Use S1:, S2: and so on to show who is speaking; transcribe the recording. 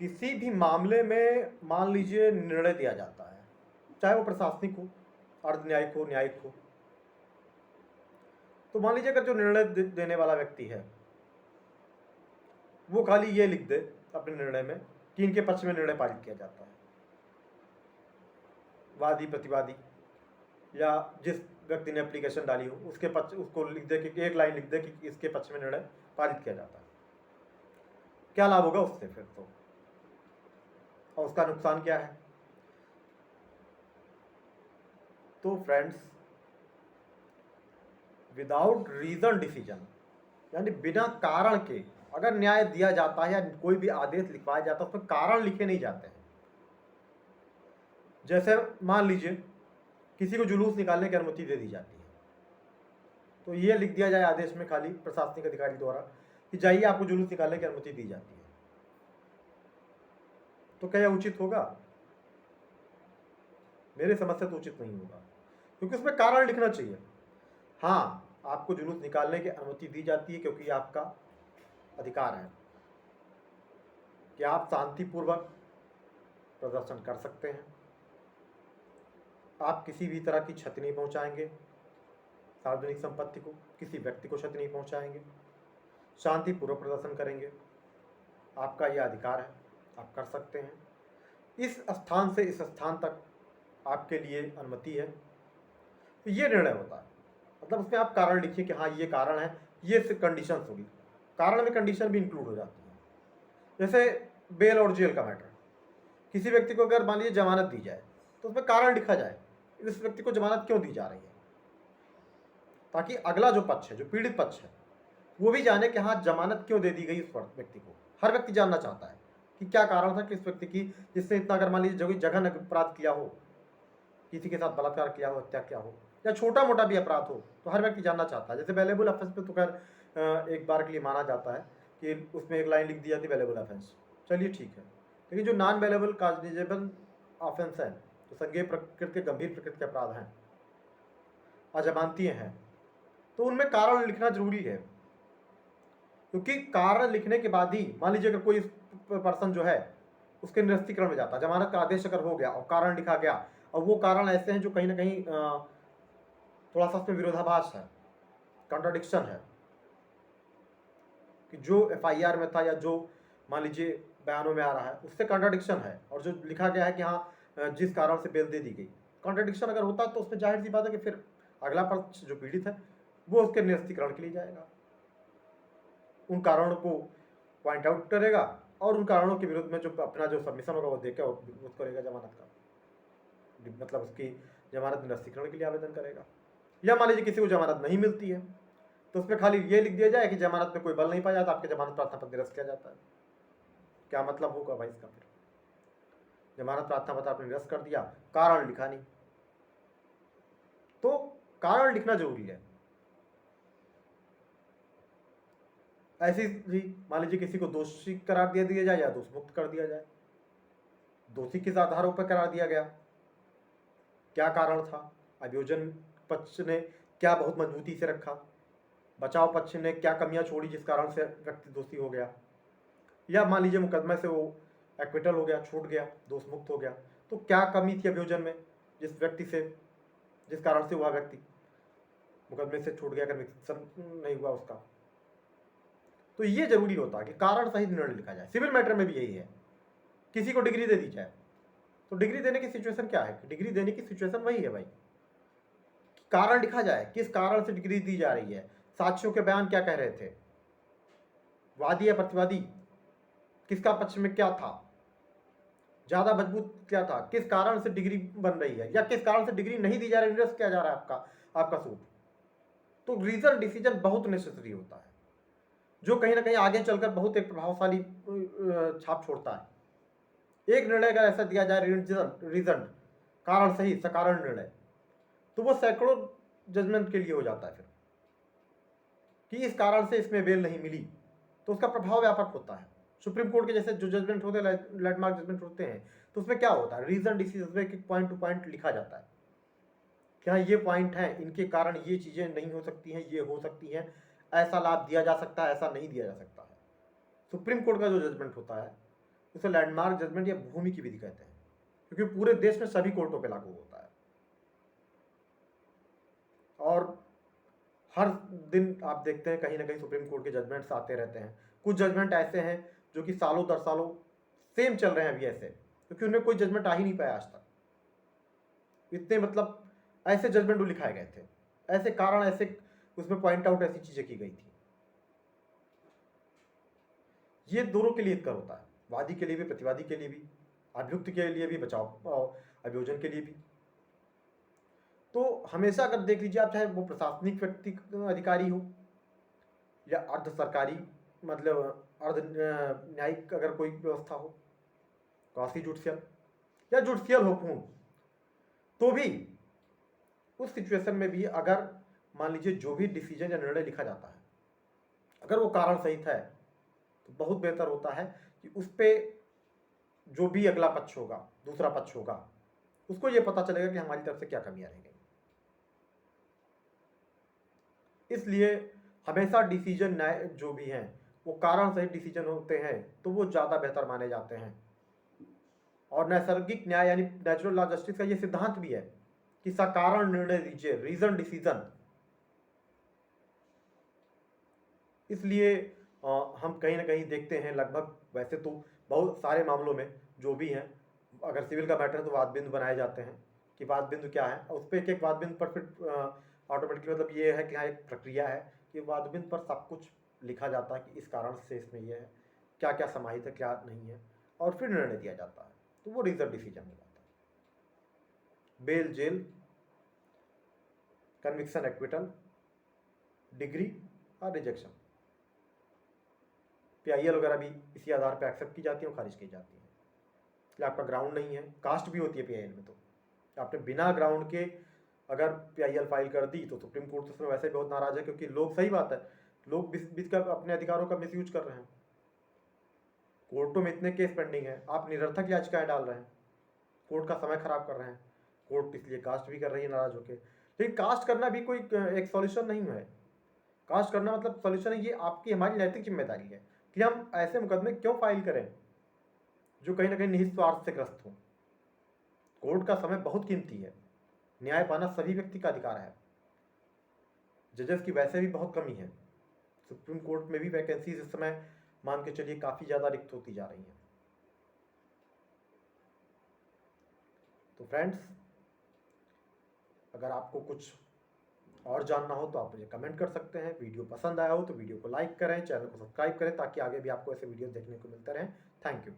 S1: किसी भी मामले में मान लीजिए निर्णय दिया जाता है, चाहे वो प्रशासनिक हो, अर्ध न्यायिक हो, न्यायिक हो, तो मान लीजिए अगर जो निर्णय देने वाला व्यक्ति है वो खाली ये लिख दे अपने निर्णय में कि इनके पक्ष में निर्णय पारित किया जाता है, वादी प्रतिवादी या जिस व्यक्ति ने एप्लीकेशन डाली हो उसके पक्ष, उसको लिख दे कि एक लाइन लिख दे कि इसके पक्ष में निर्णय पारित किया जाता है, क्या लाभ होगा उससे फिर तो, और उसका नुकसान क्या है? तो फ्रेंड्स, विदाउट रीजन डिसीजन, यानी बिना कारण के अगर न्याय दिया जाता है या कोई भी आदेश लिखवाया जाता है उसमें कारण लिखे नहीं जाते हैं। जैसे मान लीजिए किसी को जुलूस निकालने की अनुमति दे दी जाती है, तो ये लिख दिया जाए आदेश में खाली प्रशासनिक अधिकारी द्वारा कि जाइए आपको जुलूस निकालने की अनुमति दी जाती है, तो क्या यह उचित होगा? मेरे समझ से तो उचित नहीं होगा, क्योंकि उसमें कारण लिखना चाहिए। हाँ, आपको जुलूस निकालने की अनुमति दी जाती है क्योंकि आपका अधिकार है कि आप शांतिपूर्वक प्रदर्शन कर सकते हैं, आप किसी भी तरह की क्षति नहीं पहुंचाएंगे, सार्वजनिक संपत्ति को, किसी व्यक्ति को क्षति नहीं पहुंचाएंगे, शांतिपूर्वक प्रदर्शन करेंगे, आपका यह अधिकार है, आप कर सकते हैं। इस स्थान से इस स्थान तक आपके लिए अनुमति है, तो ये निर्णय होता है। मतलब उसमें आप कारण लिखिए कि हाँ ये कारण है, ये कंडीशंस होगी, कारण में कंडीशन भी इंक्लूड हो जाती है। जैसे बेल और जेल का मैटर, किसी व्यक्ति को अगर मान लीजिए जमानत दी जाए तो उसमें कारण लिखा जाए इस व्यक्ति को जमानत क्यों दी जा रही है, ताकि अगला जो पक्ष है, जो पीड़ित पक्ष है, वो भी जाने कि हाँ जमानत क्यों दे दी गई उस व्यक्ति को। हर व्यक्ति जानना चाहता है कि क्या कारण था कि इस व्यक्ति की, जिससे इतना, अगर मान लीजिए जघन्य अपराध किया हो, किसी के साथ बलात्कार किया हो, हत्या किया हो, या छोटा मोटा भी अपराध हो, तो हर व्यक्ति जानना चाहता है। जैसे वैल्यूएबल ऑफेंस पे तो खैर एक बार के लिए माना जाता है कि उसमें एक लाइन लिख दी जाती है वैल्यूएबल ऑफेंस, चलिए ठीक है। लेकिन जो नॉन वैल्यूएबल कॉग्निजेबल ऑफेंस है, जो संज्ञेय प्रकृति के, गंभीर प्रकृति के अपराध हैं, अजमानतीय हैं, तो उनमें कारण लिखना जरूरी है, क्योंकि कारण लिखने के बाद ही मान लीजिए अगर कोई पर्सन जो है उसके निरस्तीकरण में जाता है, जमानत का आदेश अगर हो गया और कारण लिखा गया, और वो कारण ऐसे हैं जो कहीं ना कहीं थोड़ा सा उसमें विरोधाभास है, कॉन्ट्राडिक्शन है, कि जो एफआईआर में था या जो मान लीजिए बयानों में आ रहा है उससे कॉन्ट्राडिक्शन है, और जो लिखा गया है कि हाँ जिस कारण से बेल दे दी गई, कॉन्ट्राडिक्शन अगर होता तो उसमें जाहिर सी बात है कि फिर अगला पक्ष जो पीड़ित है वो उसके निरस्तीकरण के लिए जाएगा, उन कारणों को पॉइंट आउट करेगा और उन कारणों के विरुद्ध में जो अपना जो सबमिशन होगा वो देकर वो करेगा, जमानत का मतलब उसकी जमानत निरस्तीकरण के लिए आवेदन करेगा। या मान लीजिए किसी को जमानत नहीं मिलती है तो उसमें खाली ये लिख दिया जाए कि जमानत में कोई बल नहीं पाया जाता, आपके जमानत प्रार्थना पत्र निरस्त किया जाता है। क्या मतलब होगा भाई इसका? फिर जमानत प्रार्थना पत्र आपने निरस्त कर दिया, कारण लिखा नहीं, तो कारण लिखना जरूरी है। ऐसी ही मान लीजिए किसी को दोषी करार दे दिया जाए या दोष मुक्त कर दिया जाए, दोषी किस आधारों पर करार दिया गया, क्या कारण था, अभियोजन पक्ष ने क्या बहुत मजबूती से रखा, बचाव पक्ष ने क्या कमियां छोड़ी जिस कारण से व्यक्ति दोषी हो गया, या मान लीजिए मुकदमे से वो एक्विटल हो गया, छूट गया, दोष मुक्त हो गया, तो क्या कमी थी अभियोजन में जिस व्यक्ति से, जिस कारण से वह व्यक्ति मुकदमे से छूट गया, कन्विक्शन नहीं हुआ उसका। तो ये जरूरी होता है कि कारण सहित निर्णय लिखा जाए। सिविल मैटर में भी यही है, किसी को डिग्री दे दी जाए तो डिग्री देने की सिचुएशन क्या है, डिग्री देने की सिचुएशन वही है भाई, कारण लिखा जाए किस कारण से डिग्री दी जा रही है, साक्ष्यों के बयान क्या कह रहे थे, वादी या प्रतिवादी किसका पक्ष में क्या था, ज्यादा मजबूत क्या था, किस कारण से डिग्री बन रही है, या किस कारण से डिग्री नहीं दी जा रही, निरस्त किया जा रहा है आपका सूट। तो रीजन डिसीजन बहुत नेसेसरी होता है, जो कहीं ना कहीं आगे चलकर बहुत एक प्रभावशाली छाप छोड़ता है। एक निर्णय अगर ऐसा दिया जाए रीजन, कारण सही सकारण निर्णय, तो वो सैकड़ों जजमेंट के लिए हो जाता है फिर, कि इस कारण से इसमें बेल नहीं मिली, तो उसका प्रभाव व्यापक होता है। सुप्रीम कोर्ट के जैसे जो जजमेंट होते हैं, लैंडमार्क जजमेंट होते हैं, तो उसमें क्या होता है, रीजन डिसीजन में एक पॉइंट टू पॉइंट लिखा जाता है, क्या ये पॉइंट है, इनके कारण ये चीजें नहीं हो सकती हैं, ये हो सकती हैं, ऐसा लाभ दिया जा सकता है, ऐसा नहीं दिया जा सकता है। सुप्रीम कोर्ट का जो जजमेंट होता है उसे लैंडमार्क जजमेंट या भूमि की विधि कहते हैं, क्योंकि पूरे देश में सभी कोर्टों पे लागू होता है। और हर दिन आप देखते हैं कहीं ना कहीं सुप्रीम कोर्ट के जजमेंट्स आते रहते हैं। कुछ जजमेंट ऐसे हैं जो कि सालों दर सालों सेम चल रहे हैं अभी ऐसे, क्योंकि उनमें कोई जजमेंट आ ही नहीं पाया आज तक। इतने मतलब ऐसे जजमेंट लिखाए गए थे, ऐसे कारण, ऐसे उसमें पॉइंट आउट ऐसी चीजें की गई थी। ये दोनों के लिए कर होता है, वादी के लिए भी, प्रतिवादी के लिए भी, अभियुक्त के लिए भी, बचाव अभियोजन के लिए भी। तो हमेशा अगर देख लीजिए आप, चाहे वो प्रशासनिक व्यक्ति अधिकारी हो या अर्ध सरकारी, मतलब अर्ध न्यायिक अगर कोई व्यवस्था हो, क्वासी जुडिशियल या जुडिशियल हो पूर्ण, तो भी उस सिचुएशन में भी अगर मान लीजिए जो भी डिसीजन या निर्णय लिखा जाता है, अगर वो कारण सहित है, तो बहुत बेहतर होता है कि उस पर जो भी अगला पक्ष होगा, दूसरा पक्ष होगा, उसको ये पता चलेगा कि हमारी तरफ से क्या कमियां रह गई। इसलिए हमेशा डिसीजन न्याय जो भी हैं वो कारण सहित डिसीजन होते हैं, तो वो ज़्यादा बेहतर माने जाते हैं। और नैसर्गिक न्याय यानी नेचुरल लॉ जस्टिस का ये सिद्धांत भी है कि सकारण निर्णय दीजिए, रीजन डिसीजन। इसलिए हम कहीं ना कहीं देखते हैं, लगभग वैसे तो बहुत सारे मामलों में जो भी हैं, अगर सिविल का मैटर है तो वाद बिंदु बनाए जाते हैं कि वाद बिंदु क्या है, उस पर एक एक वाद बिंदु पर फिर ऑटोमेटिकली मतलब ये है कि हाँ एक प्रक्रिया है कि वाद बिंदु पर सब कुछ लिखा जाता है कि इस कारण से इसमें यह है, क्या क्या समाहित है क्या नहीं है, और फिर निर्णय दिया जाता है, तो वो रिजर्व डिसीजन हो जाता है। Bail, jail, conviction, acquittal, decree और रिजेक्शन, PIL वगैरह भी इसी आधार पर एक्सेप्ट की जाती है और खारिज की जाती है। या आपका ग्राउंड नहीं है, कास्ट भी होती है PIL में, तो आपने बिना ग्राउंड के अगर PIL फाइल कर दी तो सुप्रीम कोर्ट उसमें वैसे बहुत नाराज है, क्योंकि लोग, सही बात है, लोग बीच का अपने अधिकारों का मिसयूज कर रहे हैं। कोर्टों में इतने केस पेंडिंग है, आप निरर्थक याचिकाएं डाल रहे हैं, कोर्ट का समय खराब कर रहे हैं। कोर्ट इसलिए कास्ट भी कर रही है नाराज होकर, लेकिन कास्ट करना भी कोई एक सॉल्यूशन नहीं है। कास्ट करना मतलब सॉल्यूशन है, ये आपकी हमारी नैतिक जिम्मेदारी है कि हम ऐसे मुकदमे क्यों फाइल करें जो कहीं ना कहीं निहित स्वार्थ से ग्रस्त हो। कोर्ट का समय बहुत कीमती है, न्याय पाना सभी व्यक्ति का अधिकार है। जजेस की वैसे भी बहुत कमी है, सुप्रीम कोर्ट में भी वैकेंसीज इस समय मान के चलिए काफ़ी ज़्यादा रिक्त होती जा रही हैं। तो फ्रेंड्स, अगर आपको कुछ और जानना हो तो आप मुझे कमेंट कर सकते हैं। वीडियो पसंद आया हो तो वीडियो को लाइक करें, चैनल को सब्सक्राइब करें, ताकि आगे भी आपको ऐसे वीडियो देखने को मिलते रहें। Thank you.